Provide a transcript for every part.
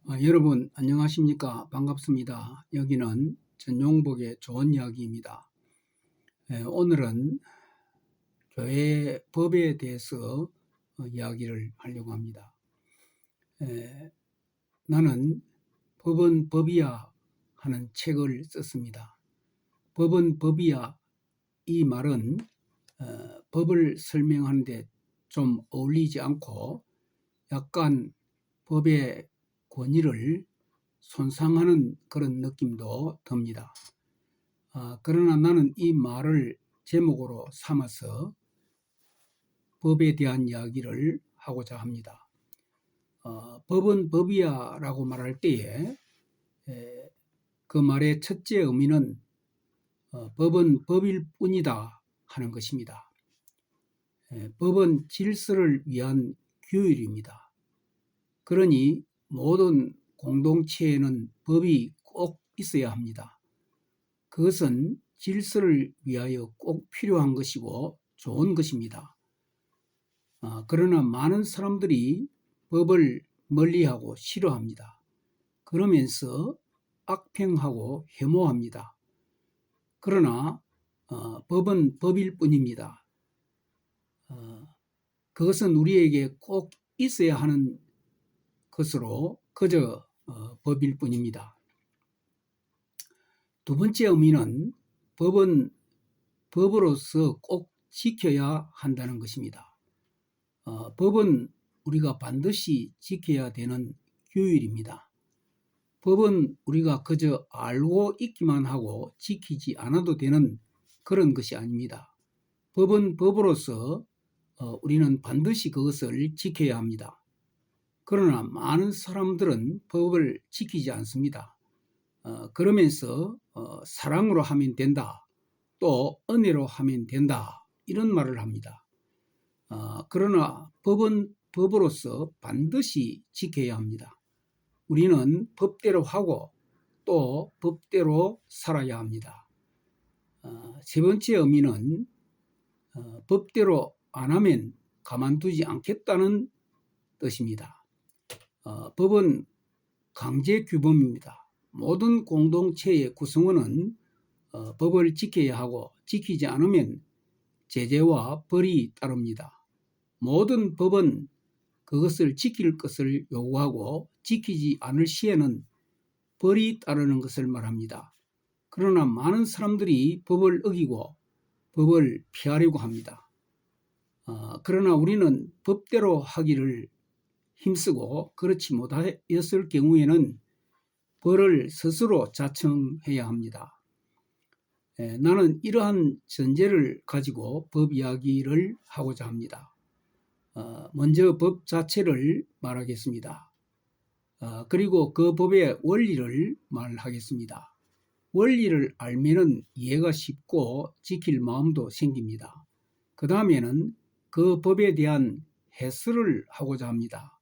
여러분 안녕하십니까? 반갑습니다. 여기는 전용복의 좋은 이야기입니다. 오늘은 교회 법에 대해서 이야기를 하려고 합니다. 나는 법은 법이야 하는 책을 썼습니다. 법은 법이야, 이 말은 법을 설명하는데 좀 어울리지 않고 약간 법의 권위를 손상하는 그런 느낌도 듭니다. 그러나 나는 이 말을 제목으로 삼아서 법에 대한 이야기를 하고자 합니다. 법은 법이야 라고 말할 때에 그 말의 첫째 의미는 법은 법일 뿐이다 하는 것입니다. 법은 질서를 위한 규율입니다. 그러니 모든 공동체에는 법이 꼭 있어야 합니다. 그것은 질서를 위하여 꼭 필요한 것이고 좋은 것입니다. 그러나 많은 사람들이 법을 멀리하고 싫어합니다. 그러면서 악평하고 혐오합니다. 그러나 법은 법일 뿐입니다. 그것은 우리에게 꼭 있어야 하는 것으로 그저 법일 뿐입니다. 두 번째 의미는 법은 법으로서 꼭 지켜야 한다는 것입니다. 법은 우리가 반드시 지켜야 되는 규율입니다. 법은 우리가 그저 알고 있기만 하고 지키지 않아도 되는 그런 것이 아닙니다. 법은 법으로서 우리는 반드시 그것을 지켜야 합니다. 그러나 많은 사람들은 법을 지키지 않습니다. 그러면서 사랑으로 하면 된다, 또 은혜로 하면 된다, 이런 말을 합니다. 그러나 법은 법으로서 반드시 지켜야 합니다. 우리는 법대로 하고 또 법대로 살아야 합니다. 세 번째 의미는 법대로 안 하면 가만두지 않겠다는 뜻입니다. 법은 강제 규범입니다. 모든 공동체의 구성원은 법을 지켜야 하고 지키지 않으면 제재와 벌이 따릅니다. 모든 법은 그것을 지킬 것을 요구하고 지키지 않을 시에는 벌이 따르는 것을 말합니다. 그러나 많은 사람들이 법을 어기고 법을 피하려고 합니다. 그러나 우리는 법대로 하기를 힘쓰고 그렇지 못하였을 경우에는 벌을 스스로 자청해야 합니다. 나는 이러한 전제를 가지고 법 이야기를 하고자 합니다. 먼저 법 자체를 말하겠습니다. 그리고 그 법의 원리를 말하겠습니다. 원리를 알면은 이해가 쉽고 지킬 마음도 생깁니다. 그 다음에는 그 법에 대한 해설을 하고자 합니다.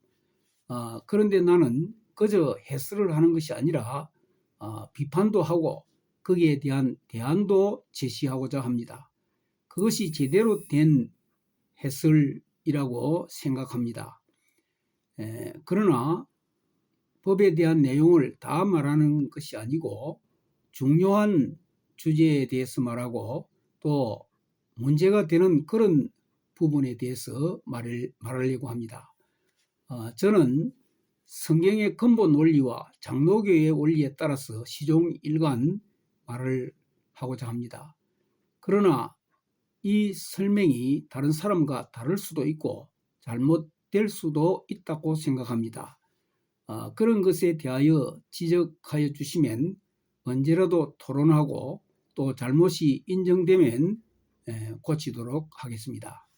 그런데 나는 그저 해설을 하는 것이 아니라 비판도 하고 거기에 대한 대안도 제시하고자 합니다. 그것이 제대로 된 해설이라고 생각합니다. 그러나 법에 대한 내용을 다 말하는 것이 아니고 중요한 주제에 대해서 말하고 또 문제가 되는 그런 부분에 대해서 말하려고 합니다. 저는 성경의 근본 원리와 장로교의 원리에 따라서 시종일관 말을 하고자 합니다. 그러나 이 설명이 다른 사람과 다를 수도 있고 잘못될 수도 있다고 생각합니다. 그런 것에 대하여 지적하여 주시면 언제라도 토론하고 또 잘못이 인정되면 고치도록 하겠습니다.